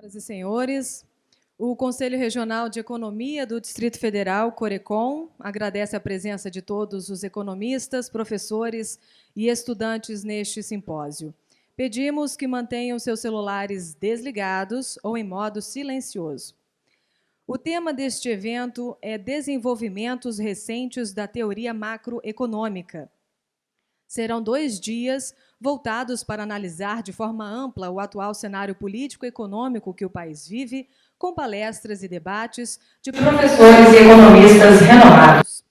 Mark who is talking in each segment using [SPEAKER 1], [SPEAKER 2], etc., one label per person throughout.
[SPEAKER 1] Senhoras e senhores, o Conselho Regional de Economia do Distrito Federal, CORECON, agradece a presença de todos os economistas, professores e estudantes neste simpósio. Pedimos que mantenham seus celulares desligados ou em modo silencioso. O tema deste evento é Desenvolvimentos recentes da teoria macroeconômica. Serão 2 dias voltados para analisar de forma ampla o atual cenário político-econômico que o país vive, com palestras e debates de professores e economistas renomados.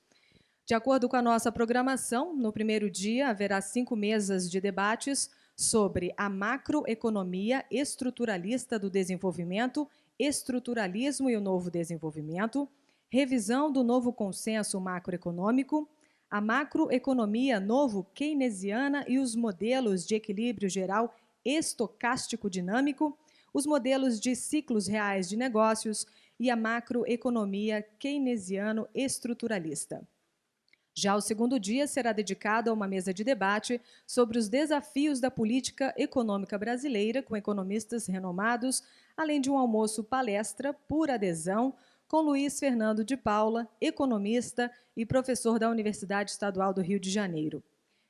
[SPEAKER 1] De acordo com a nossa programação, no primeiro dia haverá 5 mesas de debates sobre a macroeconomia estruturalista do desenvolvimento, estruturalismo e o novo desenvolvimento, revisão do novo consenso macroeconômico, a macroeconomia novo keynesiana e os modelos de equilíbrio geral estocástico dinâmico, os modelos de ciclos reais de negócios e a macroeconomia keynesiano estruturalista. Já o segundo dia será dedicado a uma mesa de debate sobre os desafios da política econômica brasileira, com economistas renomados, além de um almoço-palestra por adesão com Luiz Fernando de Paula, economista e professor da Universidade Estadual do Rio de Janeiro.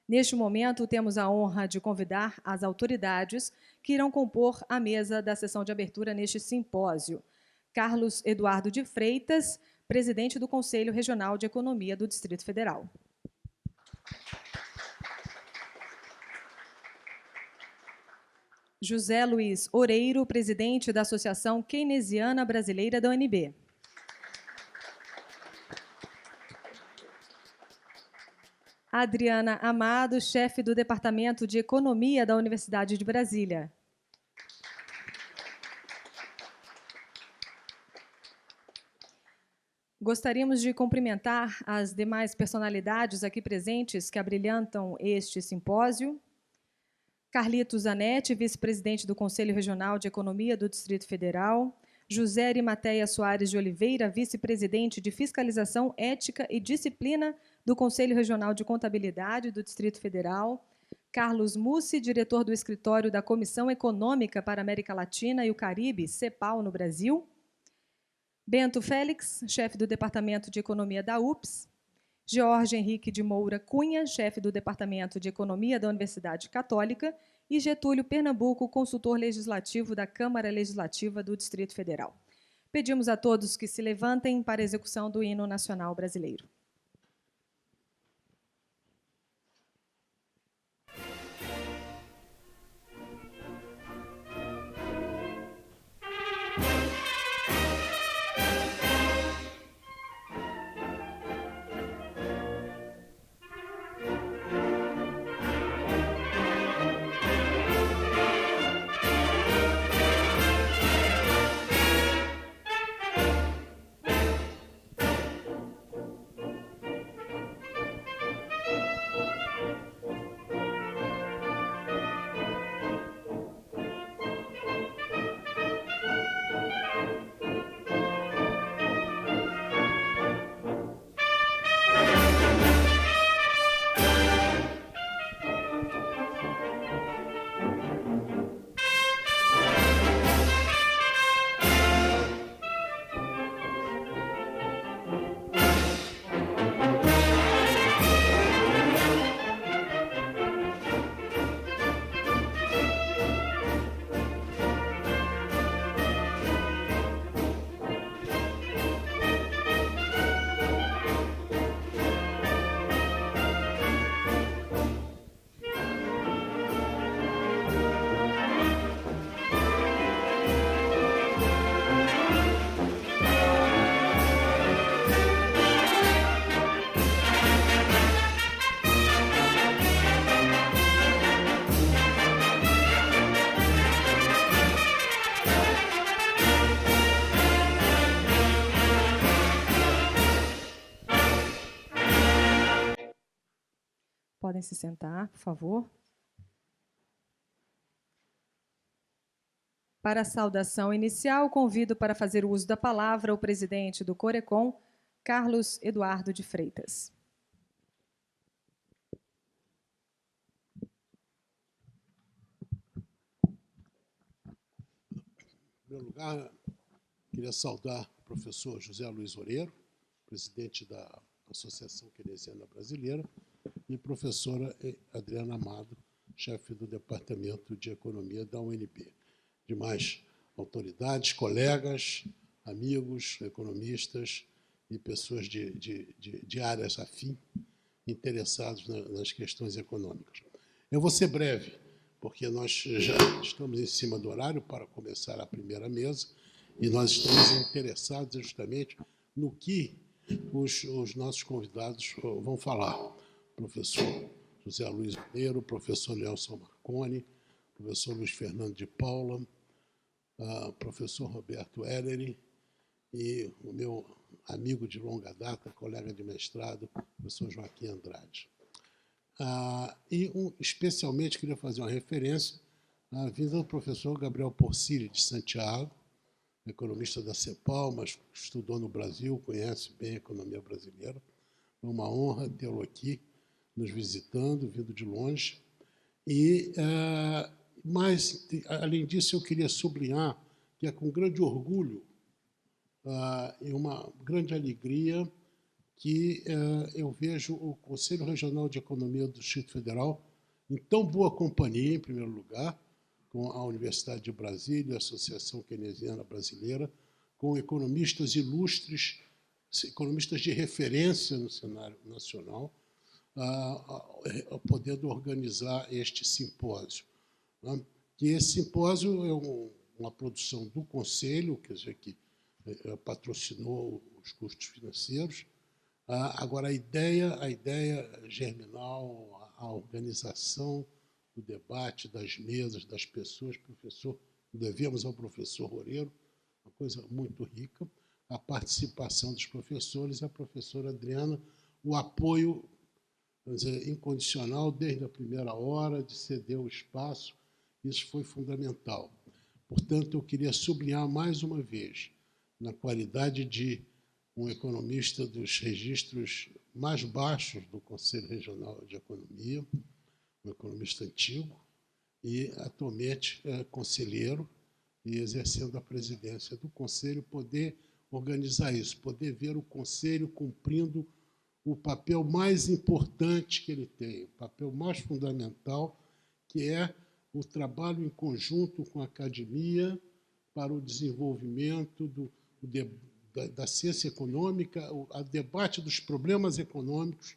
[SPEAKER 1] Neste momento, temos a honra de convidar as autoridades que irão compor a mesa da sessão de abertura neste simpósio. Carlos Eduardo de Freitas, presidente do Conselho Regional de Economia do Distrito Federal. José Luiz Oreiro, presidente da Associação Keynesiana Brasileira da UNB. Adriana Amado, chefe do Departamento de Economia da Universidade de Brasília. Gostaríamos de cumprimentar as demais personalidades aqui presentes que abrilhantam este simpósio. Carlito Zanetti, vice-presidente do Conselho Regional de Economia do Distrito Federal. José Arimateia Soares de Oliveira, vice-presidente de Fiscalização, Ética e Disciplina do Conselho Regional de Contabilidade do Distrito Federal. Carlos Mussi, diretor do Escritório da Comissão Econômica para a América Latina e o Caribe, CEPAL, no Brasil. Bento Félix, chefe do Departamento de Economia da UPS. Jorge Henrique de Moura Cunha, chefe do Departamento de Economia da Universidade Católica. E Getúlio Pernambuco, consultor legislativo da Câmara Legislativa do Distrito Federal. Pedimos a todos que se levantem para a execução do hino nacional brasileiro. Podem se sentar, por favor. Para a saudação inicial, convido para fazer o uso da palavra o presidente do CORECON, Carlos Eduardo de Freitas.
[SPEAKER 2] primeiro lugar, queria saudar o professor José Luiz Oreiro, presidente da Associação Keynesiana Brasileira, e professora Adriana Amado, chefe do Departamento de Economia da UNB. Demais autoridades, colegas, amigos, economistas e pessoas de áreas afins interessados nas questões econômicas. Eu vou ser breve, porque nós já estamos em cima do horário para começar a primeira mesa e nós estamos interessados justamente no que os nossos convidados vão falar. Professor José Luiz Oreiro, professor Nelson Marconi, professor Luiz Fernando de Paula, professor Roberto Ellery e o meu amigo de longa data, colega de mestrado, professor Joaquim Andrade. Especialmente queria fazer uma referência à vinda do professor Gabriel Porcílio de Santiago, economista da CEPAL, mas estudou no Brasil, conhece bem a economia brasileira. É uma honra tê-lo aqui, nos visitando, vindo de longe. Mas, além disso, eu queria sublinhar que é com grande orgulho e uma grande alegria que eu vejo o Conselho Regional de Economia do Distrito Federal em tão boa companhia, em primeiro lugar, com a Universidade de Brasília, a Associação Keynesiana Brasileira, com economistas ilustres, economistas de referência no cenário nacional, podendo organizar este simpósio. Que esse simpósio é uma produção do Conselho, quer dizer, que patrocinou os custos financeiros. Agora, a ideia germinal, a organização do debate, das mesas, das pessoas, professor, devemos ao professor Oreiro, uma coisa muito rica, a participação dos professores, a professora Adriana, o apoio, vamos dizer, incondicional desde a primeira hora, de ceder o espaço, isso foi fundamental. Portanto, eu queria sublinhar mais uma vez, na qualidade de um economista dos registros mais baixos do Conselho Regional de Economia, um economista antigo, e atualmente conselheiro, e exercendo a presidência do Conselho, poder organizar isso, poder ver o Conselho cumprindo o papel mais importante que ele tem, o papel mais fundamental, que é o trabalho em conjunto com a academia para o desenvolvimento da ciência econômica, o debate dos problemas econômicos,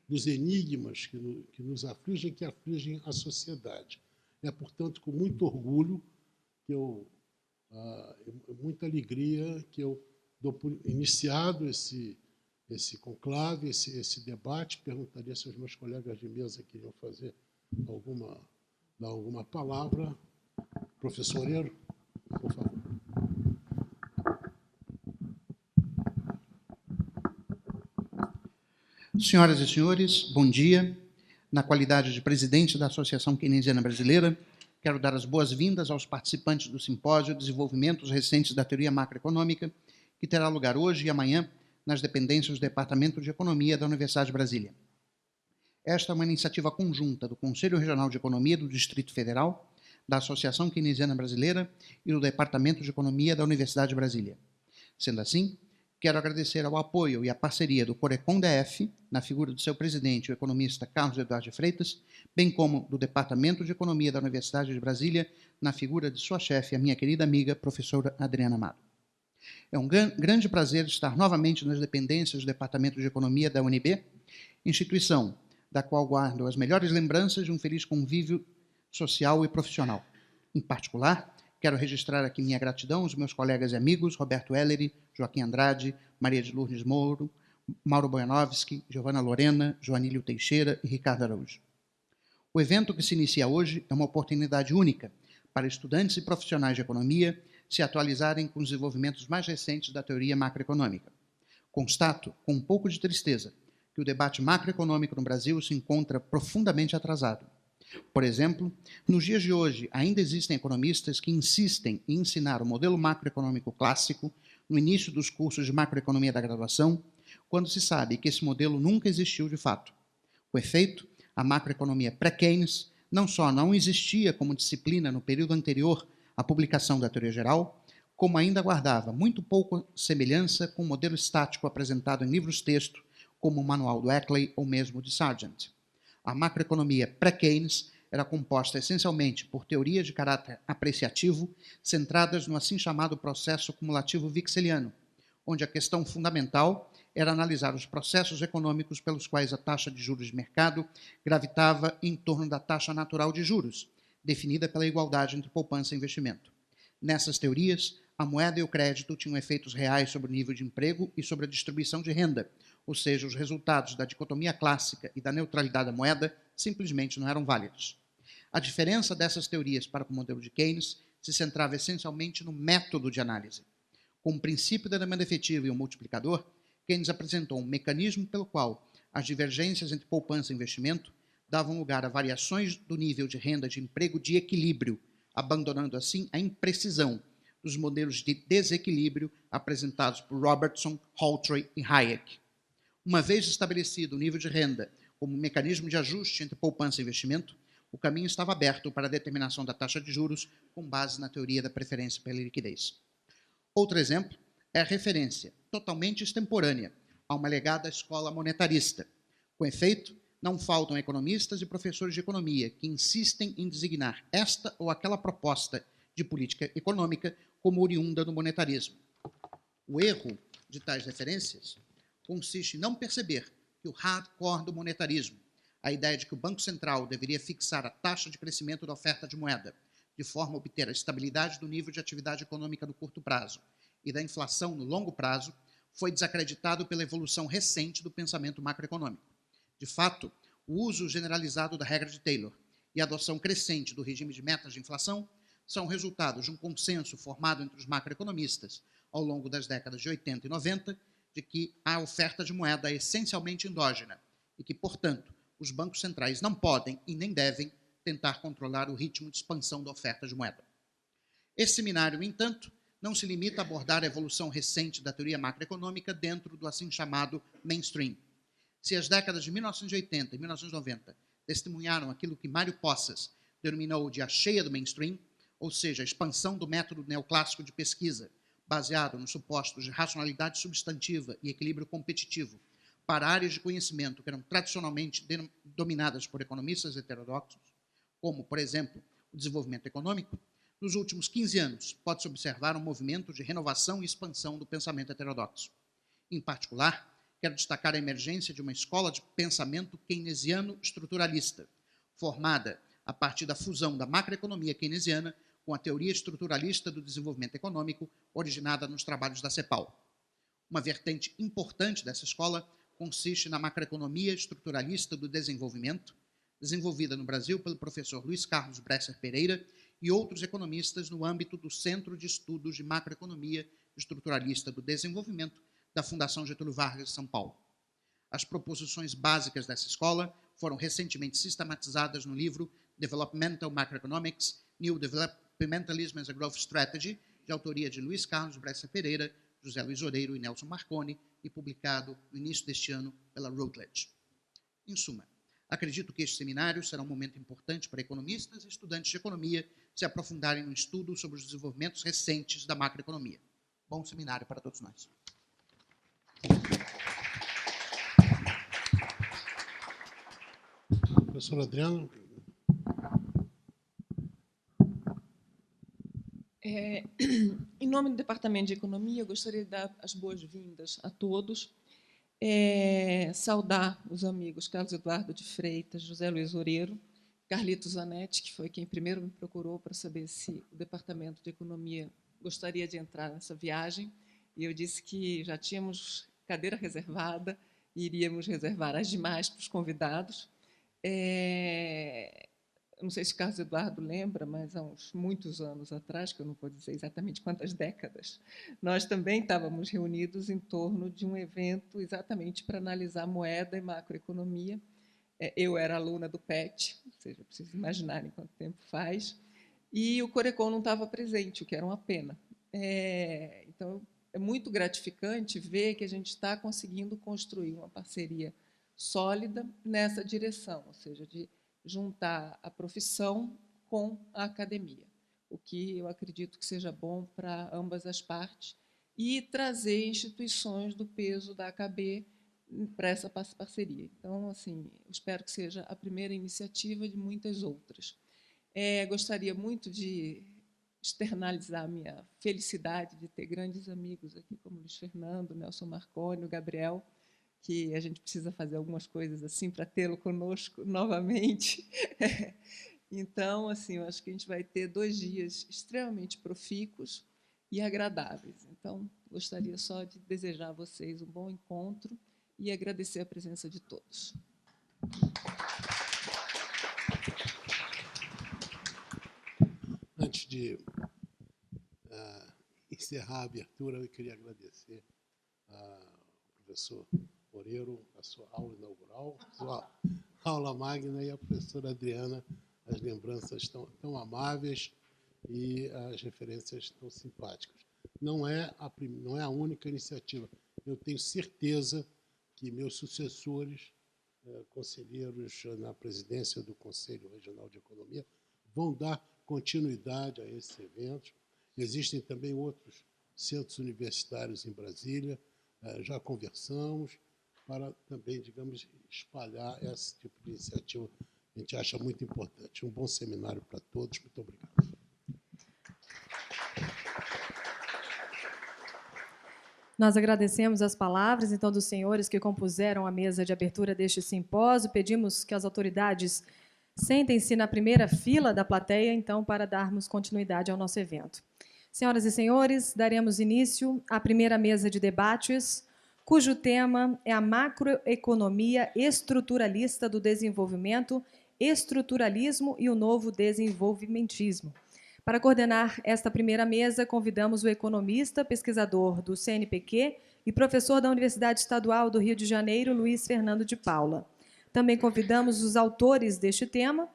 [SPEAKER 2] dos enigmas que nos afligem, que afligem a sociedade. É, portanto, com muito orgulho, muita alegria, que eu dou por iniciado esse conclave, esse debate. Perguntaria se os meus colegas de mesa queriam fazer dar alguma palavra. Professor Oreiro, por favor.
[SPEAKER 3] Senhoras e senhores, bom dia. Na qualidade de presidente da Associação Keynesiana Brasileira, quero dar as boas-vindas aos participantes do simpósio Desenvolvimentos Recentes da Teoria Macroeconômica, que terá lugar hoje e amanhã nas dependências do Departamento de Economia da Universidade de Brasília. Esta é uma iniciativa conjunta do Conselho Regional de Economia do Distrito Federal, da Associação Keynesiana Brasileira e do Departamento de Economia da Universidade de Brasília. Sendo assim, quero agradecer ao apoio e à parceria do Corecon-DF, na figura do seu presidente, o economista Carlos Eduardo de Freitas, bem como do Departamento de Economia da Universidade de Brasília, na figura de sua chefe, a minha querida amiga, professora Adriana Amado. É um grande prazer estar novamente nas dependências do Departamento de Economia da UNB, instituição da qual guardo as melhores lembranças de um feliz convívio social e profissional. Em particular, quero registrar aqui minha gratidão aos meus colegas e amigos Roberto Ellery, Joaquim Andrade, Maria de Lourdes Mouro, Mauro Bojanovski, Giovana Lorena, Joanílio Teixeira e Ricardo Araújo. O evento que se inicia hoje é uma oportunidade única para estudantes e profissionais de economia se atualizarem com os desenvolvimentos mais recentes da teoria macroeconômica. Constato, com um pouco de tristeza, que o debate macroeconômico no Brasil se encontra profundamente atrasado. Por exemplo, nos dias de hoje, ainda existem economistas que insistem em ensinar o modelo macroeconômico clássico no início dos cursos de macroeconomia da graduação, quando se sabe que esse modelo nunca existiu de fato. Com efeito, a macroeconomia pré-Keynes não só não existia como disciplina no período anterior à publicação da teoria geral, como ainda guardava muito pouca semelhança com o modelo estático apresentado em livros-texto, como o Manual do Ackley ou mesmo de Sargent. A macroeconomia pré-Keynes era composta essencialmente por teorias de caráter apreciativo, centradas no assim chamado processo cumulativo wixeliano, onde a questão fundamental era analisar os processos econômicos pelos quais a taxa de juros de mercado gravitava em torno da taxa natural de juros, definida pela igualdade entre poupança e investimento. Nessas teorias, a moeda e o crédito tinham efeitos reais sobre o nível de emprego e sobre a distribuição de renda, ou seja, os resultados da dicotomia clássica e da neutralidade da moeda simplesmente não eram válidos. A diferença dessas teorias para o modelo de Keynes se centrava essencialmente no método de análise. Com o princípio da demanda efetiva e o multiplicador, Keynes apresentou um mecanismo pelo qual as divergências entre poupança e investimento davam lugar a variações do nível de renda de emprego de equilíbrio, abandonando assim a imprecisão dos modelos de desequilíbrio apresentados por Robertson, Haltrey e Hayek. Uma vez estabelecido o nível de renda como mecanismo de ajuste entre poupança e investimento, o caminho estava aberto para a determinação da taxa de juros com base na teoria da preferência pela liquidez. Outro exemplo é a referência, totalmente extemporânea, a uma legada escola monetarista. Com efeito, não faltam economistas e professores de economia que insistem em designar esta ou aquela proposta de política econômica como oriunda do monetarismo. O erro de tais referências consiste em não perceber que o hardcore do monetarismo, a ideia de que o Banco Central deveria fixar a taxa de crescimento da oferta de moeda, de forma a obter a estabilidade do nível de atividade econômica no curto prazo e da inflação no longo prazo, foi desacreditado pela evolução recente do pensamento macroeconômico. De fato, o uso generalizado da regra de Taylor e a adoção crescente do regime de metas de inflação são resultados de um consenso formado entre os macroeconomistas ao longo das décadas de 80 e 90 de que a oferta de moeda é essencialmente endógena e que, portanto, os bancos centrais não podem e nem devem tentar controlar o ritmo de expansão da oferta de moeda. Esse seminário, no entanto, não se limita a abordar a evolução recente da teoria macroeconômica dentro do assim chamado mainstream. Se as décadas de 1980 e 1990 testemunharam aquilo que Mário Poças denominou de a cheia do mainstream, ou seja, a expansão do método neoclássico de pesquisa, baseado nos supostos de racionalidade substantiva e equilíbrio competitivo, para áreas de conhecimento que eram tradicionalmente dominadas por economistas heterodoxos, como, por exemplo, o desenvolvimento econômico, nos últimos 15 anos pode-se observar um movimento de renovação e expansão do pensamento heterodoxo. Em particular, quero destacar a emergência de uma escola de pensamento keynesiano estruturalista, formada a partir da fusão da macroeconomia keynesiana com a teoria estruturalista do desenvolvimento econômico, originada nos trabalhos da CEPAL. Uma vertente importante dessa escola consiste na macroeconomia estruturalista do desenvolvimento, desenvolvida no Brasil pelo professor Luiz Carlos Bresser Pereira e outros economistas no âmbito do Centro de Estudos de Macroeconomia Estruturalista do Desenvolvimento da Fundação Getúlio Vargas de São Paulo. As proposições básicas dessa escola foram recentemente sistematizadas no livro Developmental Macroeconomics, New Developmentalism as a Growth Strategy, de autoria de Luiz Carlos Bresser Pereira, José Luiz Oreiro e Nelson Marconi, e publicado no início deste ano pela Routledge. Em suma, acredito que este seminário será um momento importante para economistas e estudantes de economia se aprofundarem no estudo sobre os desenvolvimentos recentes da macroeconomia. Bom seminário para todos nós.
[SPEAKER 2] Professor Adriano.
[SPEAKER 4] Em nome do Departamento de Economia, eu gostaria de dar as boas-vindas a todos, saudar os amigos Carlos Eduardo de Freitas, José Luiz Oreiro, Carlito Zanetti, que foi quem primeiro me procurou para saber se o Departamento de Economia gostaria de entrar nessa viagem, e eu disse que já tínhamos cadeira reservada e iríamos reservar as demais para os convidados. Não sei se o Carlos Eduardo lembra, mas há uns muitos anos atrás, que eu não vou dizer exatamente quantas décadas, nós também estávamos reunidos em torno de um evento exatamente para analisar moeda e macroeconomia. Eu era aluna do PET, ou seja, preciso imaginarem quanto tempo faz, e o Corecon não estava presente, o que era uma pena. Então, é muito gratificante ver que a gente está conseguindo construir uma parceria sólida nessa direção, ou seja, de juntar a profissão com a academia. o que eu acredito que seja bom para ambas as partes, e trazer instituições do peso da AKB para essa parceria. Então, assim, eu espero que seja a primeira iniciativa de muitas outras. Gostaria muito de externalizar a minha felicidade de ter grandes amigos aqui, como Luiz Fernando, Nelson Marconi, o Gabriel, que a gente precisa fazer algumas coisas assim para tê-lo conosco novamente. Então, assim, eu acho que a gente vai ter 2 dias extremamente profícuos e agradáveis. Então, gostaria só de desejar a vocês um bom encontro e agradecer a presença de todos.
[SPEAKER 2] Antes de encerrar a abertura, eu queria agradecer ao professor Loureiro a sua aula inaugural, sua aula magna, e a professora Adriana, as lembranças tão amáveis e as referências tão simpáticas. Não é a única iniciativa. Eu tenho certeza que meus sucessores, conselheiros na presidência do Conselho Regional de Economia, vão dar continuidade a esses eventos. Existem também outros centros universitários em Brasília, já conversamos, para também, digamos, espalhar esse tipo de iniciativa. A gente acha muito importante. Um bom seminário para todos. Muito obrigado.
[SPEAKER 1] Nós agradecemos as palavras, então, dos senhores que compuseram a mesa de abertura deste simpósio. Pedimos que as autoridades sentem-se na primeira fila da plateia, então, para darmos continuidade ao nosso evento. Senhoras e senhores, daremos início à primeira mesa de debates, cujo tema é a macroeconomia estruturalista do desenvolvimento, estruturalismo e o novo desenvolvimentismo. Para coordenar esta primeira mesa, convidamos o economista, pesquisador do CNPq e professor da Universidade Estadual do Rio de Janeiro, Luiz Fernando de Paula. Também convidamos os autores deste tema,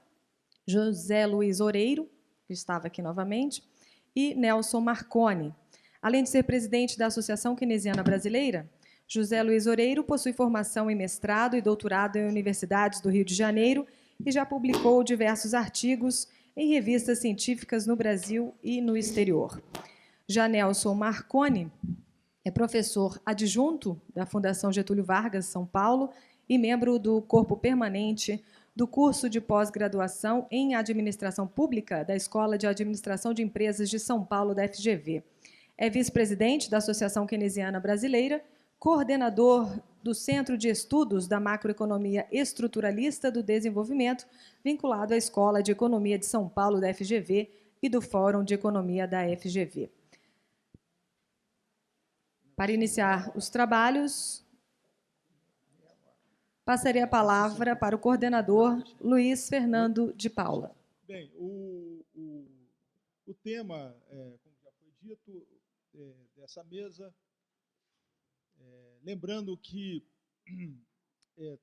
[SPEAKER 1] José Luiz Oreiro, que estava aqui novamente, e Nelson Marconi. Além de ser presidente da Associação Keynesiana Brasileira, José Luiz Oreiro possui formação em mestrado e doutorado em universidades do Rio de Janeiro e já publicou diversos artigos em revistas científicas no Brasil e no exterior. Já Nelson Marconi é professor adjunto da Fundação Getúlio Vargas, São Paulo, e membro do corpo permanente do curso de pós-graduação em Administração Pública da Escola de Administração de Empresas de São Paulo, da FGV. É vice-presidente da Associação Keynesiana Brasileira, coordenador do Centro de Estudos da Macroeconomia Estruturalista do Desenvolvimento, vinculado à Escola de Economia de São Paulo, da FGV, e do Fórum de Economia da FGV. Para iniciar os trabalhos, passarei a palavra para o coordenador Luiz Fernando de Paula.
[SPEAKER 5] Bem, o tema, como já foi dito, dessa mesa, lembrando que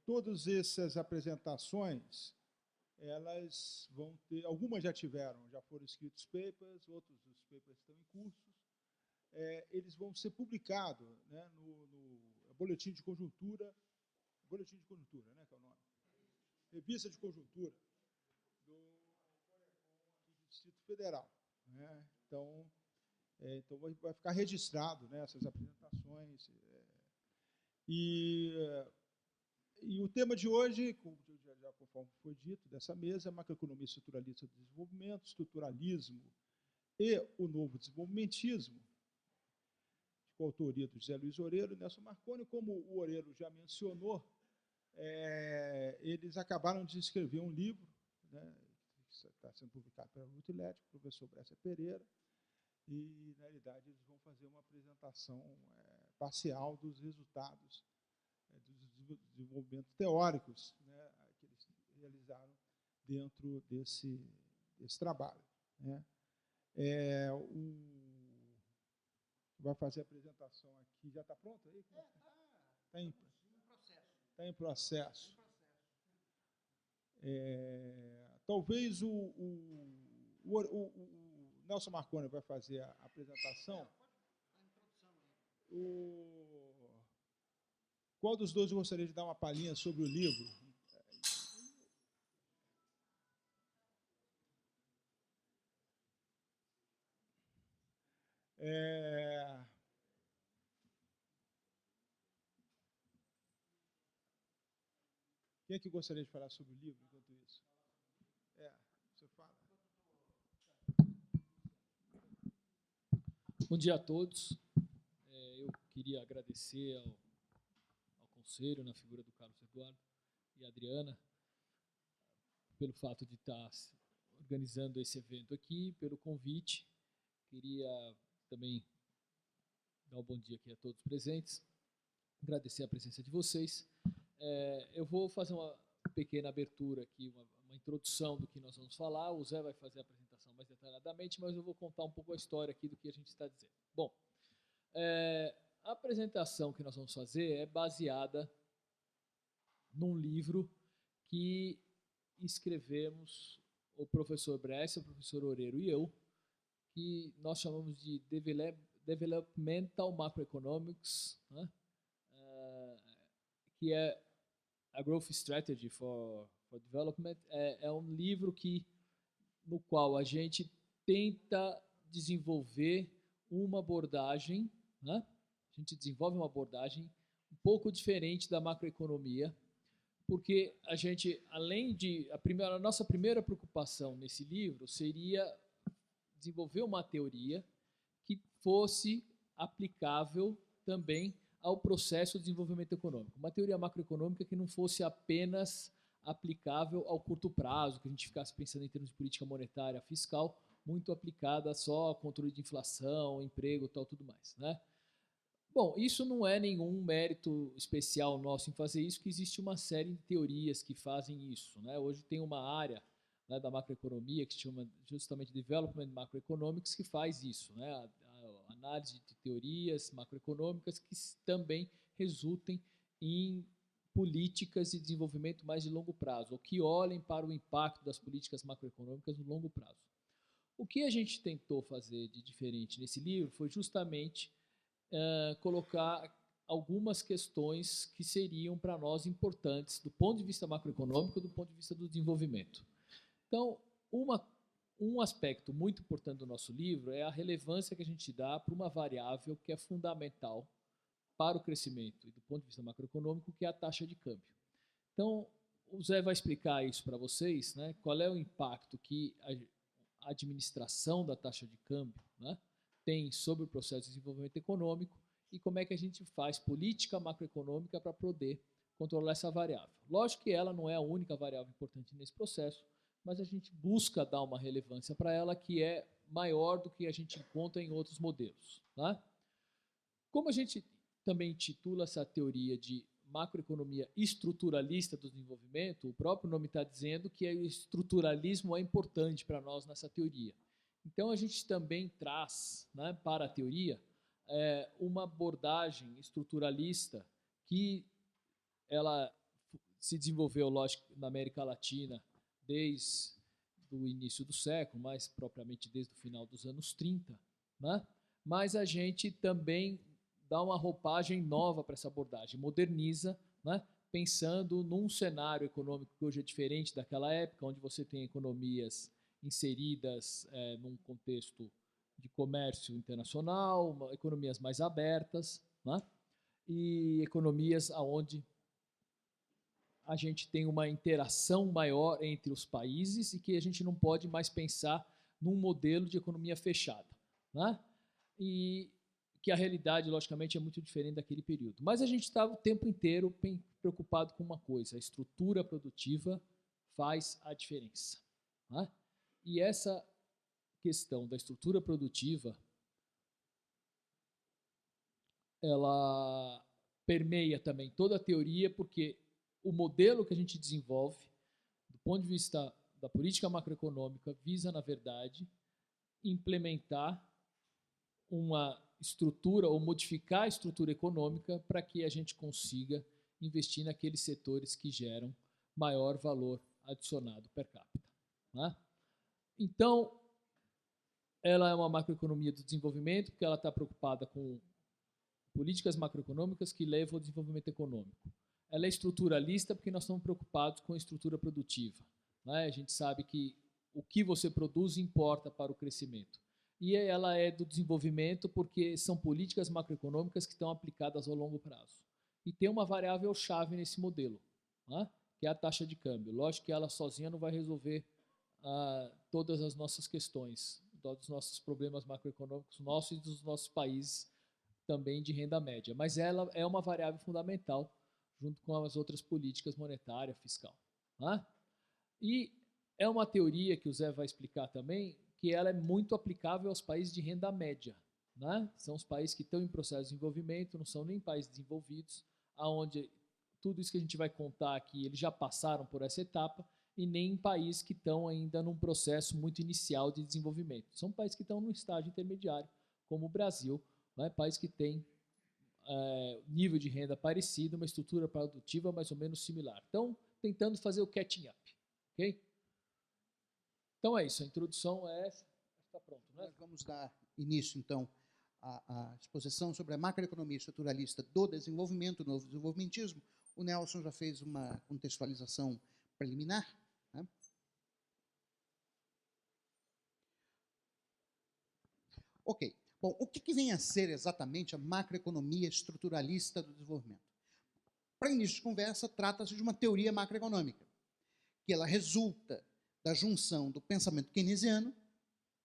[SPEAKER 5] todas essas apresentações, elas vão ter, algumas já foram escritos papers, outros dos papers estão em cursos, eles vão ser publicados, né, no Boletim de Conjuntura, né, que é o nome, Revista de Conjuntura do Distrito Federal, né? Então vai ficar registrado, né, essas apresentações. E o tema de hoje, conforme foi dito, dessa mesa, é macroeconomia estruturalista do desenvolvimento, estruturalismo e o novo desenvolvimentismo, com a autoria do José Luiz Oreiro e Nelson Marconi. Como o Oreiro já mencionou, eles acabaram de escrever um livro, né, que está sendo publicado pela Multilética, o professor Brescia Pereira, e, na realidade, eles vão fazer uma apresentação parcial dos resultados dos desenvolvimentos teóricos, né, que eles realizaram dentro desse trabalho, né. Vai fazer a apresentação aqui. Já está pronto aí? Está em processo. Talvez o Nelson Marconi vai fazer a apresentação. Qual dos dois eu gostaria de dar uma palhinha sobre o livro? Quem é que gostaria de falar sobre o livro enquanto isso? Você fala.
[SPEAKER 6] Bom dia a todos. Eu queria agradecer ao Conselho, na figura do Carlos Eduardo e Adriana, pelo fato de estar organizando esse evento aqui, pelo convite. Queria também dar um bom dia aqui a todos presentes, agradecer a presença de vocês. Eu vou fazer uma pequena abertura aqui, uma introdução do que nós vamos falar. O Zé vai fazer a apresentação mais detalhadamente, mas eu vou contar um pouco a história aqui do que a gente está dizendo. Bom, a apresentação que nós vamos fazer é baseada num livro que escrevemos, o professor Brescia, o professor Oreiro e eu, que nós chamamos de Developmental Macroeconomics, né? Que é a Growth Strategy for Development. É um livro no qual a gente tenta desenvolver uma abordagem, né? A gente desenvolve uma abordagem um pouco diferente da macroeconomia, porque a gente, além de... A nossa primeira preocupação nesse livro seria desenvolver uma teoria que fosse aplicável também ao processo de desenvolvimento econômico. Uma teoria macroeconômica que não fosse apenas aplicável ao curto prazo, que a gente ficasse pensando em termos de política monetária fiscal, muito aplicada só ao controle de inflação, emprego, tal, tudo mais, né? Bom, isso não é nenhum mérito especial nosso em fazer isso, que existe uma série de teorias que fazem isso, né? Hoje tem uma área, né, da macroeconomia que se chama justamente Development Macroeconomics, que faz isso, né? A análise de teorias macroeconômicas que também resultem em políticas de desenvolvimento mais de longo prazo, ou que olhem para o impacto das políticas macroeconômicas no longo prazo. O que a gente tentou fazer de diferente nesse livro foi justamente colocar algumas questões que seriam para nós importantes do ponto de vista macroeconômico e do ponto de vista do desenvolvimento. Então, um aspecto muito importante do nosso livro é a relevância que a gente dá para uma variável que é fundamental para o crescimento e do ponto de vista macroeconômico, que é a taxa de câmbio. Então, o Zé vai explicar isso para vocês, né? Qual é o impacto que a administração da taxa de câmbio, né, tem sobre o processo de desenvolvimento econômico e como é que a gente faz política macroeconômica para poder controlar essa variável. Lógico que ela não é a única variável importante nesse processo, mas a gente busca dar uma relevância para ela que é maior do que a gente encontra em outros modelos, né? Como a gente também intitula essa teoria de macroeconomia estruturalista do desenvolvimento, o próprio nome está dizendo que o estruturalismo é importante para nós nessa teoria. Então, a gente também traz, né, para a teoria uma abordagem estruturalista que ela se desenvolveu, lógico, na América Latina desde o início do século, mais propriamente desde o final dos anos 30, né? Mas a gente também dá uma roupagem nova para essa abordagem, moderniza, né? Pensando num cenário econômico que hoje é diferente daquela época, onde você tem economias inseridas num contexto de comércio internacional, economias mais abertas, né? E economias onde a gente tem uma interação maior entre os países e que a gente não pode mais pensar num modelo de economia fechada, né? E que a realidade, logicamente, é muito diferente daquele período. Mas a gente estava o tempo inteiro preocupado com uma coisa: a estrutura produtiva faz a diferença, né? E essa questão da estrutura produtiva, ela permeia também toda a teoria, porque o modelo que a gente desenvolve, do ponto de vista da política macroeconômica, visa, na verdade, implementar uma estrutura ou modificar a estrutura econômica para que a gente consiga investir naqueles setores que geram maior valor adicionado per capita, né? Então, ela é uma macroeconomia do desenvolvimento, porque ela está preocupada com políticas macroeconômicas que levam ao desenvolvimento econômico. Ela é estruturalista porque nós estamos preocupados com a estrutura produtiva, né? A gente sabe que o que você produz importa para o crescimento. E ela é do desenvolvimento porque são políticas macroeconômicas que estão aplicadas ao longo prazo. E tem uma variável-chave nesse modelo, né? que é a taxa de câmbio. Lógico que ela sozinha não vai resolver todas as nossas questões, todos os nossos problemas macroeconômicos nossos e dos nossos países também de renda média, mas ela é uma variável fundamental junto com as outras políticas monetária, fiscal. Né? E é uma teoria que o Zé vai explicar também, que ela é muito aplicável aos países de renda média. Né? São os países que estão em processo de desenvolvimento, não são nem países desenvolvidos, onde tudo isso que a gente vai contar aqui, eles já passaram por essa etapa, e nem em países que estão ainda num processo muito inicial de desenvolvimento. São países que estão no estágio intermediário, como o Brasil, né? País que tem nível de renda parecido, uma estrutura produtiva mais ou menos similar. Então, tentando fazer o catching up. Ok? Então é isso, a introdução é essa. Está pronto, né?
[SPEAKER 3] Nós vamos dar início, então, à exposição sobre a macroeconomia estruturalista do desenvolvimento, do novo desenvolvimentismo. O Nelson já fez uma contextualização preliminar. Né? Ok. Bom, o que vem a ser exatamente a macroeconomia estruturalista do desenvolvimento? Para início de conversa, trata-se de uma teoria macroeconômica, que ela resulta da junção do pensamento keynesiano,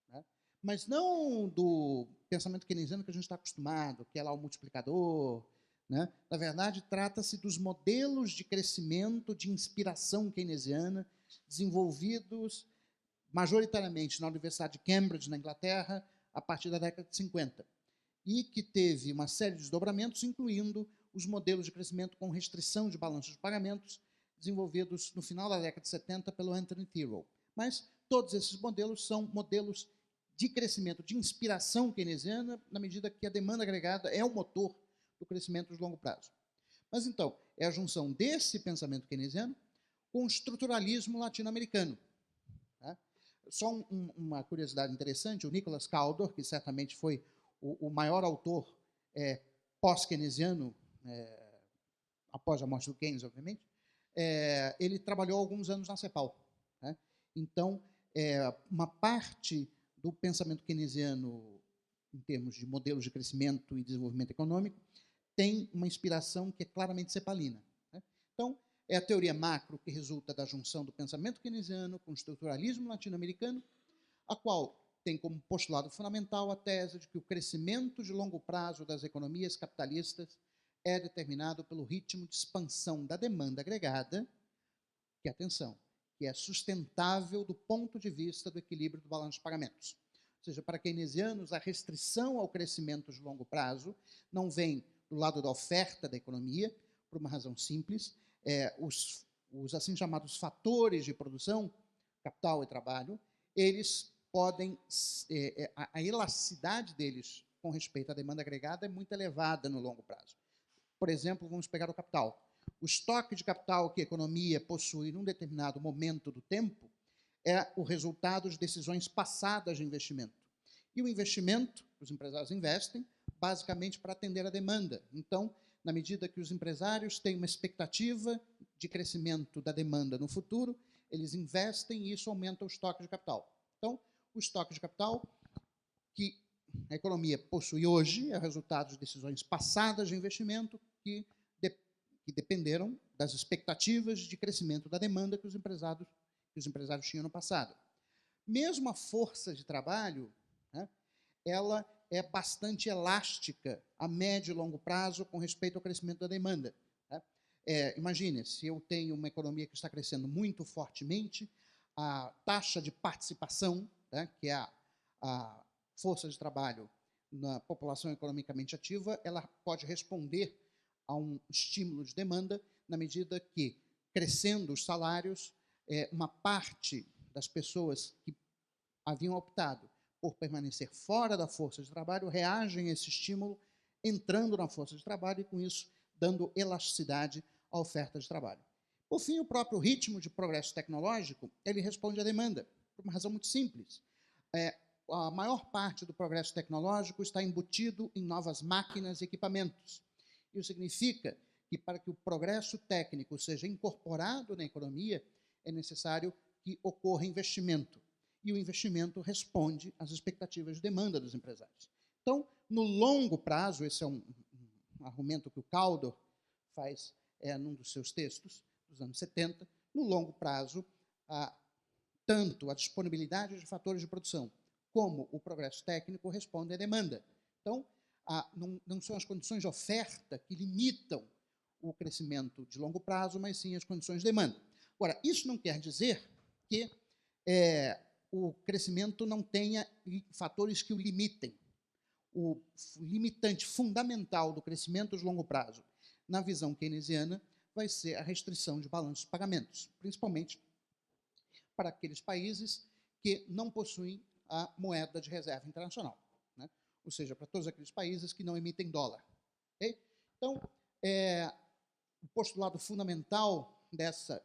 [SPEAKER 3] né, mas não do pensamento keynesiano que a gente está acostumado, que é lá o multiplicador. Né? Na verdade, trata-se dos modelos de crescimento de inspiração keynesiana desenvolvidos majoritariamente na Universidade de Cambridge, na Inglaterra, a partir da década de 50, e que teve uma série de desdobramentos, incluindo os modelos de crescimento com restrição de balanços de pagamentos, desenvolvidos no final da década de 70 pelo Anthony Tyrrell. Mas todos esses modelos são modelos de crescimento, de inspiração keynesiana, na medida que a demanda agregada é o motor do crescimento de longo prazo. Mas, então, é a junção desse pensamento keynesiano com o estruturalismo latino-americano. Tá? Só uma curiosidade interessante, o Nicholas Caldor, que certamente foi o maior autor pós-keynesiano, após a morte do Keynes, obviamente, ele trabalhou alguns anos na CEPAL. Né? Então, uma parte do pensamento keynesiano, em termos de modelos de crescimento e desenvolvimento econômico, tem uma inspiração que é claramente cepalina. Né? Então, é a teoria macro que resulta da junção do pensamento keynesiano com o estruturalismo latino-americano, a qual tem como postulado fundamental a tese de que o crescimento de longo prazo das economias capitalistas é determinado pelo ritmo de expansão da demanda agregada, que, atenção, que é sustentável do ponto de vista do equilíbrio do balanço de pagamentos. Ou seja, para keynesianos, a restrição ao crescimento de longo prazo não vem do lado da oferta da economia, por uma razão simples. Os assim chamados fatores de produção, capital e trabalho, eles podem, a elasticidade deles com respeito à demanda agregada é muito elevada no longo prazo. Por exemplo, vamos pegar o capital. O estoque de capital que a economia possui num determinado momento do tempo é o resultado de decisões passadas de investimento. E o investimento, os empresários investem, basicamente para atender a demanda. Então, na medida que os empresários têm uma expectativa de crescimento da demanda no futuro, eles investem e isso aumenta o estoque de capital. Então, o estoque de capital que a economia possui hoje é resultado de decisões passadas de investimento que dependeram das expectativas de crescimento da demanda que os empresários tinham no passado. Mesmo a força de trabalho, né, ela é bastante elástica a médio e longo prazo com respeito ao crescimento da demanda. Tá? Imagine, se eu tenho uma economia que está crescendo muito fortemente, a taxa de participação, né, que é a força de trabalho na população economicamente ativa, ela pode responder a um estímulo de demanda na medida que, crescendo os salários, uma parte das pessoas que haviam optado por permanecer fora da força de trabalho reagem a esse estímulo entrando na força de trabalho e, com isso, dando elasticidade à oferta de trabalho. Por fim, o próprio ritmo de progresso tecnológico, ele responde à demanda, por uma razão muito simples. A maior parte do progresso tecnológico está embutido em novas máquinas e equipamentos. Isso significa que, para que o progresso técnico seja incorporado na economia, é necessário que ocorra investimento. E o investimento responde às expectativas de demanda dos empresários. Então, no longo prazo, esse é um argumento que o Caldor faz num dos seus textos, dos anos 70. No longo prazo, tanto a disponibilidade de fatores de produção como o progresso técnico respondem à demanda. Então, não são as condições de oferta que limitam o crescimento de longo prazo, mas sim as condições de demanda. Agora, isso não quer dizer que o crescimento não tenha fatores que o limitem. O limitante fundamental do crescimento de longo prazo, na visão keynesiana, vai ser a restrição de balanços de pagamentos, principalmente para aqueles países que não possuem a moeda de reserva internacional, né? Ou seja, para todos aqueles países que não emitem dólar. Okay? Então, o postulado fundamental dessa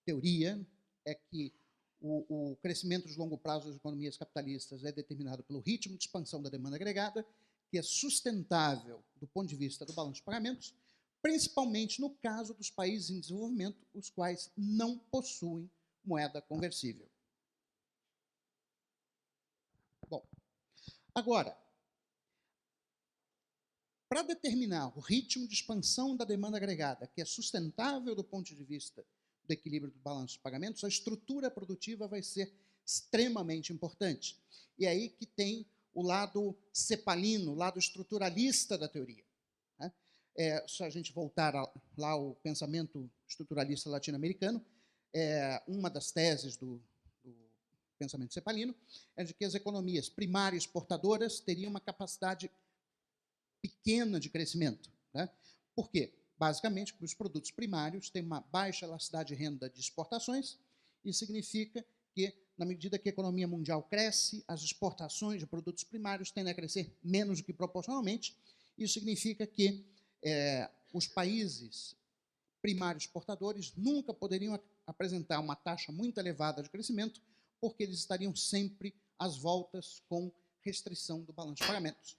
[SPEAKER 3] teoria é que o crescimento de longo prazo das economias capitalistas é determinado pelo ritmo de expansão da demanda agregada, que é sustentável do ponto de vista do balanço de pagamentos, principalmente no caso dos países em desenvolvimento, os quais não possuem moeda conversível. Bom, agora, para determinar o ritmo de expansão da demanda agregada, que é sustentável do ponto de vista do equilíbrio do balanço de pagamentos, a estrutura produtiva vai ser extremamente importante. E é aí que tem o lado cepalino, o lado estruturalista da teoria. Né? Se a gente voltar lá ao pensamento estruturalista latino-americano, uma das teses do pensamento cepalino é de que as economias primárias exportadoras teriam uma capacidade pequena de crescimento. Né? Por quê? Basicamente, porque os produtos primários têm uma baixa elasticidade de renda de exportações, e significa que, na medida que a economia mundial cresce, as exportações de produtos primários tendem a crescer menos do que proporcionalmente. Isso significa que os países primários exportadores nunca poderiam apresentar uma taxa muito elevada de crescimento, porque eles estariam sempre às voltas com restrição do balanço de pagamentos.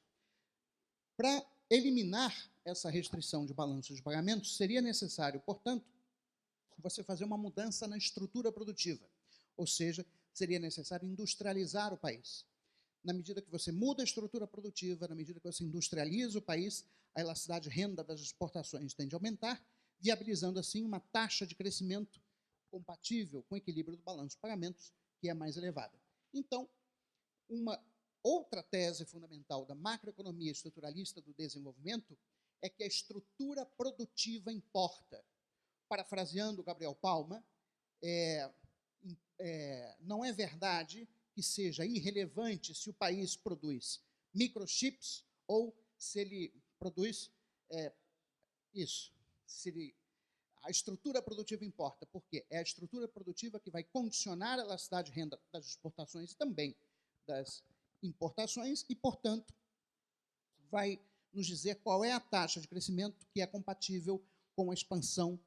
[SPEAKER 3] Para eliminar essa restrição de balanço de pagamentos, seria necessário, portanto, você fazer uma mudança na estrutura produtiva, ou seja, seria necessário industrializar o país. Na medida que você muda a estrutura produtiva, na medida que você industrializa o país, a elasticidade de renda das exportações tende a aumentar, viabilizando assim uma taxa de crescimento compatível com o equilíbrio do balanço de pagamentos, que é mais elevada. Então, uma outra tese fundamental da macroeconomia estruturalista do desenvolvimento é que a estrutura produtiva importa. Parafraseando Gabriel Palma, não é verdade que seja irrelevante se o país produz microchips ou se ele produz a estrutura produtiva importa, porque é a estrutura produtiva que vai condicionar a elasticidade de renda das exportações e também das importações e, portanto, vai nos dizer qual é a taxa de crescimento que é compatível com a expansão,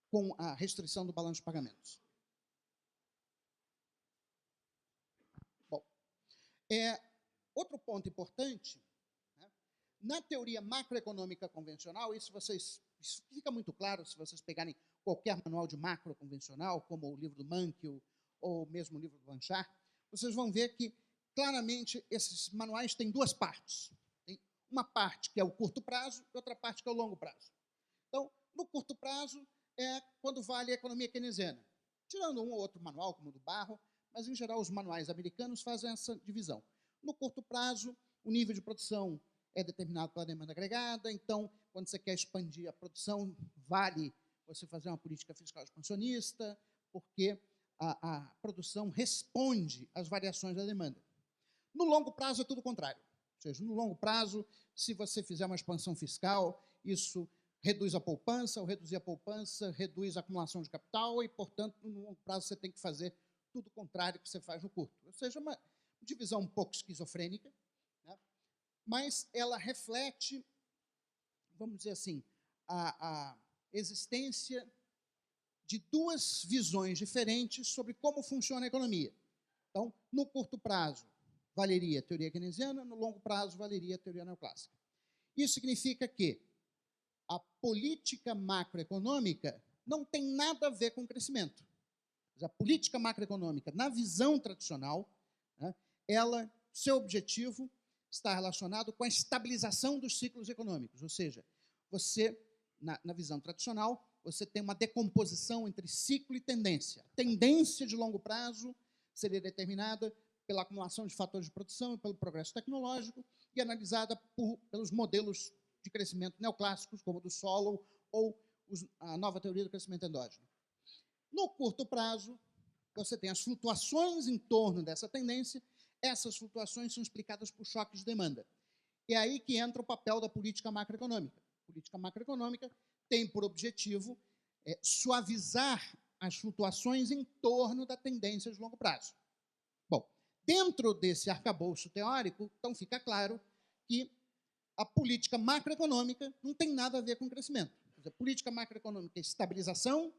[SPEAKER 3] com a restrição do balanço de pagamentos. Bom, outro ponto importante, né, na teoria macroeconômica convencional, isso fica muito claro se vocês pegarem qualquer manual de macro convencional, como o livro do Mankiw ou mesmo o livro do Blanchard, vocês vão ver que claramente esses manuais têm duas partes. Tem uma parte que é o curto prazo e outra parte que é o longo prazo. Então, no curto prazo é quando vale a economia keynesiana, tirando um ou outro manual, como o do Barro, mas, em geral, os manuais americanos fazem essa divisão. No curto prazo, o nível de produção é determinado pela demanda agregada, então, quando você quer expandir a produção, vale você fazer uma política fiscal expansionista, porque a produção responde às variações da demanda. No longo prazo é tudo o contrário. Ou seja, no longo prazo, se você fizer uma expansão fiscal, isso reduz a poupança, ao reduzir a poupança, reduz a acumulação de capital e, portanto, no longo prazo você tem que fazer tudo o contrário que você faz no curto. Ou seja, uma divisão um pouco esquizofrênica, né? Mas ela reflete, vamos dizer assim, a existência de duas visões diferentes sobre como funciona a economia. Então, no curto prazo, valeria a teoria keynesiana, no longo prazo, valeria a teoria neoclássica. Isso significa que a política macroeconômica não tem nada a ver com crescimento. A política macroeconômica, na visão tradicional, né, seu objetivo está relacionado com a estabilização dos ciclos econômicos. Ou seja, você, na visão tradicional, você tem uma decomposição entre ciclo e tendência. A tendência de longo prazo seria determinada pela acumulação de fatores de produção e pelo progresso tecnológico e analisada pelos modelos de crescimento neoclássicos, como o do Solow ou a nova teoria do crescimento endógeno. No curto prazo, você tem as flutuações em torno dessa tendência. Essas flutuações são explicadas por choques de demanda. É aí que entra o papel da política macroeconômica. A política macroeconômica tem por objetivo suavizar as flutuações em torno da tendência de longo prazo. Bom, dentro desse arcabouço teórico, então fica claro que a política macroeconômica não tem nada a ver com crescimento. Quer dizer, política macroeconômica é estabilização,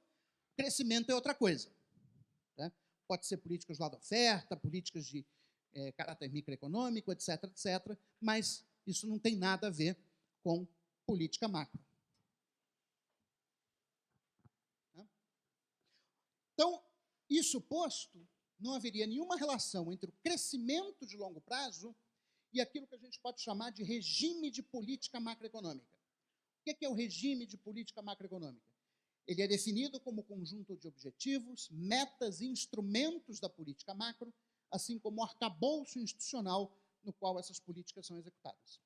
[SPEAKER 3] crescimento é outra coisa. Tá? Pode ser políticas lá da oferta, políticas de caráter microeconômico, etc., etc., mas isso não tem nada a ver com política macro. Então, isso posto, não haveria nenhuma relação entre o crescimento de longo prazo e aquilo que a gente pode chamar de regime de política macroeconômica. O que é o regime de política macroeconômica? Ele é definido como conjunto de objetivos, metas e instrumentos da política macro, assim como o arcabouço institucional no qual essas políticas são executadas.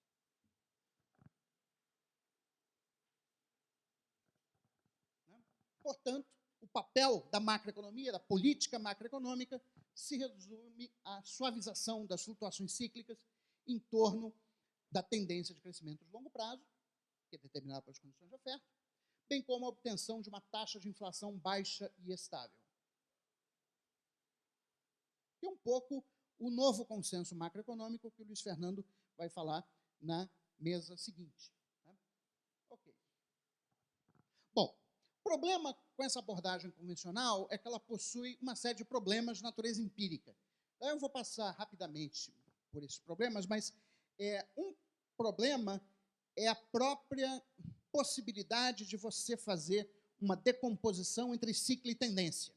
[SPEAKER 3] Portanto, o papel da macroeconomia, da política macroeconômica, se resume à suavização das flutuações cíclicas em torno da tendência de crescimento de longo prazo, que é determinada pelas condições de oferta, bem como a obtenção de uma taxa de inflação baixa e estável. E um pouco o novo consenso macroeconômico que o Luiz Fernando vai falar na mesa seguinte. Ok. Bom, o problema com essa abordagem convencional é que ela possui uma série de problemas de natureza empírica. Eu vou passar rapidamente por esses problemas, mas um problema é a própria possibilidade de você fazer uma decomposição entre ciclo e tendência.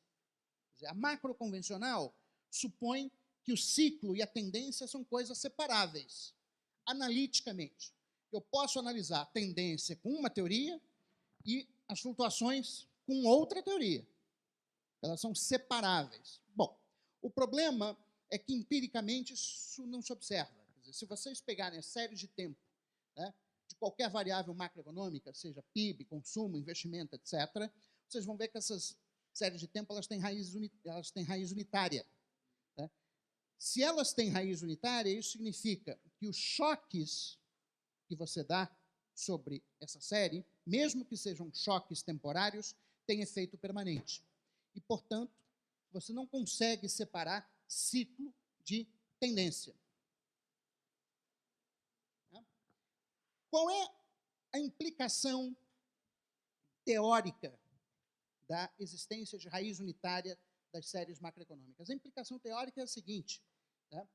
[SPEAKER 3] Quer dizer, a macro convencional supõe que o ciclo e a tendência são coisas separáveis, analiticamente. Eu posso analisar a tendência com uma teoria e as flutuações com outra teoria. Elas são separáveis. Bom, o problema é que, empiricamente, isso não se observa. Quer dizer, se vocês pegarem a série de tempo, né, de qualquer variável macroeconômica, seja PIB, consumo, investimento, etc., vocês vão ver que essas séries de tempo elas têm raiz unitária. Né? Se elas têm raiz unitária, isso significa que os choques que você dá sobre essa série, mesmo que sejam choques temporários, têm efeito permanente. E, portanto, você não consegue separar ciclo de tendência. Qual é a implicação teórica da existência de raiz unitária das séries macroeconômicas? A implicação teórica é a seguinte. Tá?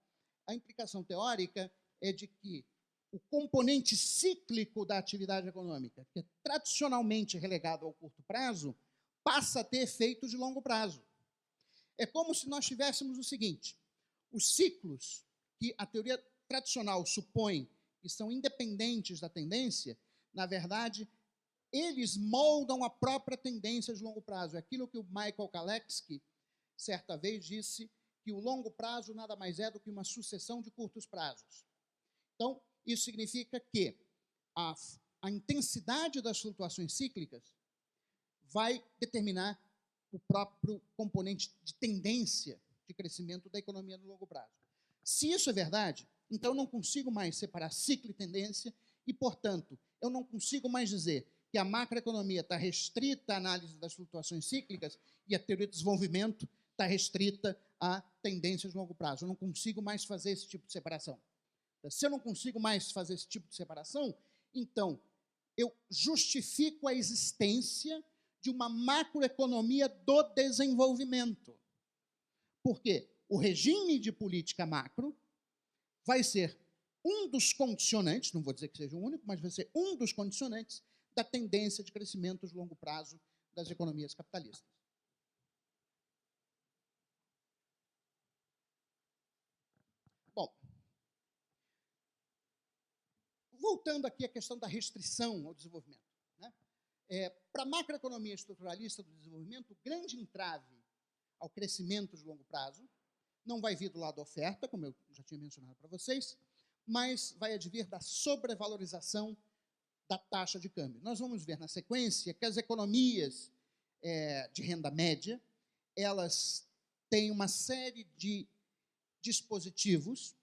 [SPEAKER 3] A implicação teórica é de que o componente cíclico da atividade econômica, que é tradicionalmente relegado ao curto prazo, passa a ter efeitos de longo prazo. É como se nós tivéssemos o seguinte: os ciclos que a teoria tradicional supõe que são independentes da tendência, na verdade, eles moldam a própria tendência de longo prazo. É aquilo que o Michael Kalecki, certa vez, disse, que o longo prazo nada mais é do que uma sucessão de curtos prazos. Então, isso significa que a intensidade das flutuações cíclicas vai determinar o próprio componente de tendência de crescimento da economia no longo prazo. Se isso é verdade, então eu não consigo mais separar ciclo e tendência e, portanto, eu não consigo mais dizer que a macroeconomia está restrita à análise das flutuações cíclicas e a teoria do desenvolvimento está restrita a tendências de longo prazo. Eu não consigo mais fazer esse tipo de separação. Se eu não consigo mais fazer esse tipo de separação, então eu justifico a existência de uma macroeconomia do desenvolvimento. Por quê? O regime de política macro vai ser um dos condicionantes, não vou dizer que seja o único, mas vai ser um dos condicionantes da tendência de crescimento de longo prazo das economias capitalistas. Bom, voltando aqui à questão da restrição ao desenvolvimento. Né? para a macroeconomia estruturalista do desenvolvimento, o grande entrave ao crescimento de longo prazo não vai vir do lado da oferta, como eu já tinha mencionado para vocês, mas vai advir da sobrevalorização da taxa de câmbio. Nós vamos ver na sequência que as economias de renda média, elas têm uma série de dispositivos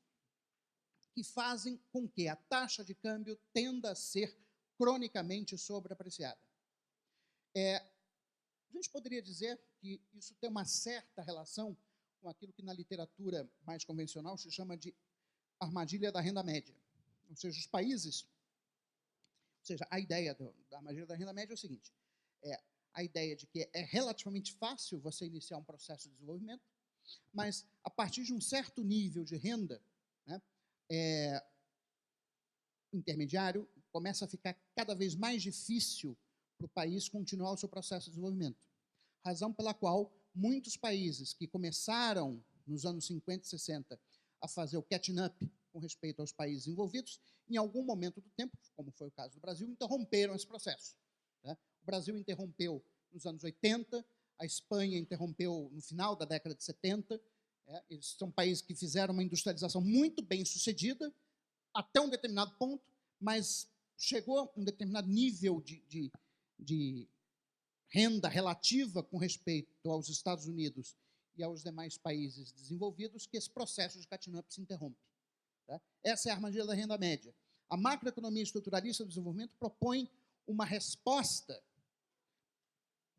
[SPEAKER 3] que fazem com que a taxa de câmbio tenda a ser cronicamente sobreapreciada. A gente poderia dizer que isso tem uma certa relação com aquilo que na literatura mais convencional se chama de armadilha da renda média. Ou seja, os países... Ou seja, a ideia da armadilha da renda média é o seguinte, a ideia de que é relativamente fácil você iniciar um processo de desenvolvimento, mas a partir de um certo nível de renda, né, intermediário, começa a ficar cada vez mais difícil para o país continuar o seu processo de desenvolvimento. Razão pela qual muitos países que começaram nos anos 50 e 60 a fazer o catching up com respeito aos países envolvidos, em algum momento do tempo, como foi o caso do Brasil, interromperam esse processo. Né? O Brasil interrompeu nos anos 80, a Espanha interrompeu no final da década de 70. Eles são países que fizeram uma industrialização muito bem sucedida, até um determinado ponto, mas chegou a um determinado nível de renda relativa com respeito aos Estados Unidos e aos demais países desenvolvidos, que esse processo de catching up se interrompe. Tá? Essa é a armadilha da renda média. A macroeconomia estruturalista do desenvolvimento propõe uma resposta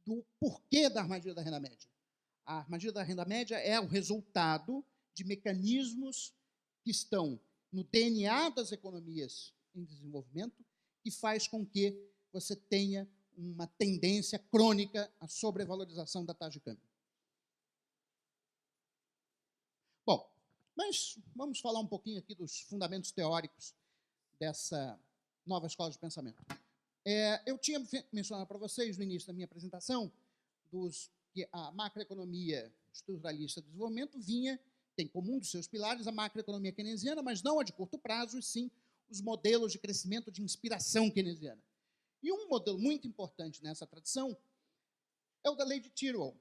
[SPEAKER 3] do porquê da armadilha da renda média. A armadilha da renda média é o resultado de mecanismos que estão no DNA das economias em desenvolvimento, que faz com que você tenha uma tendência crônica à sobrevalorização da taxa de câmbio. Bom, mas vamos falar um pouquinho aqui dos fundamentos teóricos dessa nova escola de pensamento. Eu tinha mencionado para vocês no início da minha apresentação que a macroeconomia estruturalista do desenvolvimento tem como um dos seus pilares a macroeconomia keynesiana, mas não a de curto prazo, e sim os modelos de crescimento de inspiração keynesiana. E um modelo muito importante nessa tradição é o da Lei de Tyrrell,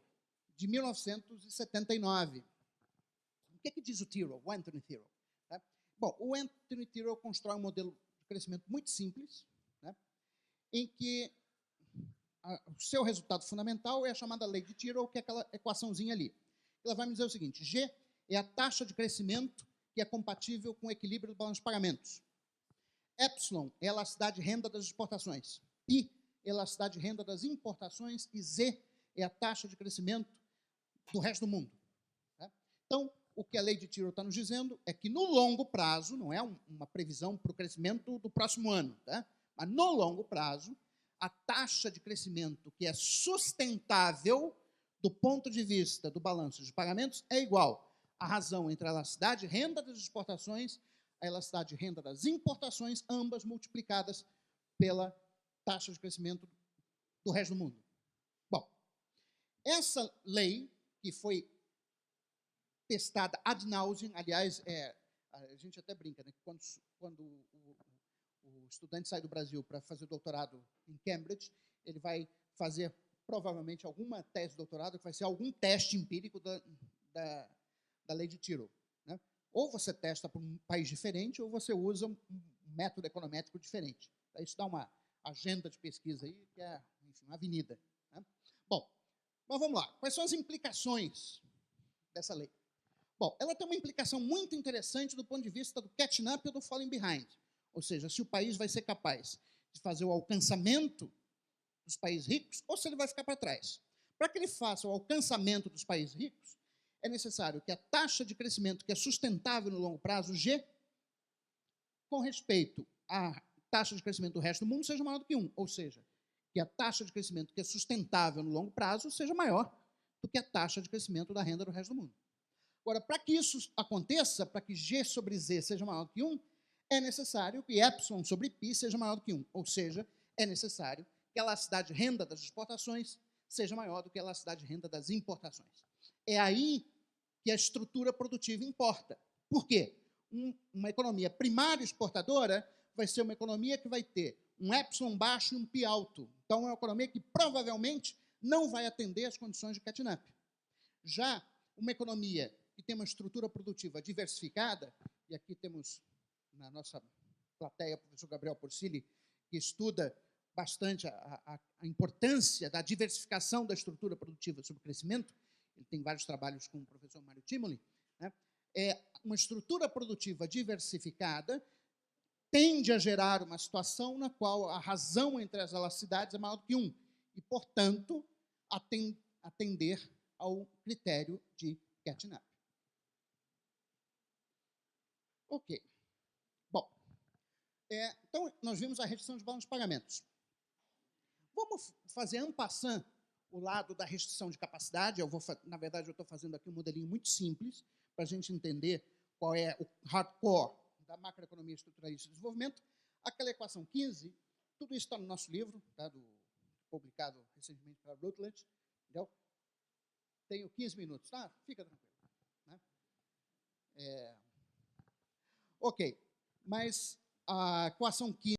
[SPEAKER 3] de 1979. O que diz o Tyrrell, o Anthony Tyrrell? Bom, o Anthony Tyrrell constrói um modelo de crescimento muito simples, né, em que o seu resultado fundamental é a chamada Lei de Tyrrell, que é aquela equaçãozinha ali. Ela vai me dizer o seguinte, G é a taxa de crescimento que é compatível com o equilíbrio do balanço de pagamentos. Epsilon é a elasticidade de renda das exportações. I é a elasticidade de renda das importações. E Z é a taxa de crescimento do resto do mundo. Então, o que a Lei de Tyrrell está nos dizendo é que no longo prazo, não é uma previsão para o crescimento do próximo ano, tá? Mas no longo prazo, a taxa de crescimento que é sustentável do ponto de vista do balanço de pagamentos é igual à razão entre a elasticidade de renda das exportações e a elasticidade de renda das importações, ambas multiplicadas pela taxa de crescimento do resto do mundo. Bom, essa lei, que foi testada ad nauseam, aliás, a gente até brinca, né, que quando o estudante sai do Brasil para fazer doutorado em Cambridge, ele vai fazer provavelmente alguma tese de doutorado, que vai ser algum teste empírico da Lei de Tyrrell. Né? Ou você testa para um país diferente, ou você usa um método econométrico diferente. Isso dá uma agenda de pesquisa aí, que é, enfim, uma avenida. Né? Bom, mas vamos lá. Quais são as implicações dessa lei? Bom, ela tem uma implicação muito interessante do ponto de vista do catching up e do falling behind. Ou seja, se o país vai ser capaz de fazer o alcançamento dos países ricos ou se ele vai ficar para trás. Para que ele faça o alcançamento dos países ricos, é necessário que a taxa de crescimento que é sustentável no longo prazo, G, com respeito à taxa de crescimento do resto do mundo, seja maior do que 1. Ou seja, que a taxa de crescimento que é sustentável no longo prazo seja maior do que a taxa de crescimento da renda do resto do mundo. Agora, para que isso aconteça, para que G sobre Z seja maior do que 1, é necessário que Epsilon sobre π seja maior do que 1. Ou seja, é necessário que a elasticidade de renda das exportações seja maior do que a elasticidade de renda das importações. É aí que a estrutura produtiva importa. Por quê? Uma economia primária exportadora vai ser uma economia que vai ter um epsilon baixo e um π alto. Então, é uma economia que provavelmente não vai atender às condições de catnap. Já uma economia que tem uma estrutura produtiva diversificada, e aqui temos na nossa plateia o professor Gabriel Porcilli, que estuda bastante a importância da diversificação da estrutura produtiva sobre o crescimento, ele tem vários trabalhos com o professor Mário Timoli, né? Uma estrutura produtiva diversificada tende a gerar uma situação na qual a razão entre as elasticidades é maior do que 1, e, portanto, atender ao critério de catnap. Ok. Bom, então, nós vimos a restrição de balanço de pagamentos. Vamos fazer en passant o lado da restrição de capacidade. Na verdade, eu estou fazendo aqui um modelinho muito simples para a gente entender qual é o hardcore da macroeconomia estruturalista de desenvolvimento. Aquela equação 15, tudo isso está no nosso livro, tá, publicado recentemente pela Routledge. Entendeu? Tenho 15 minutos, tá? Fica tranquilo. Né? Ok, mas a equação 15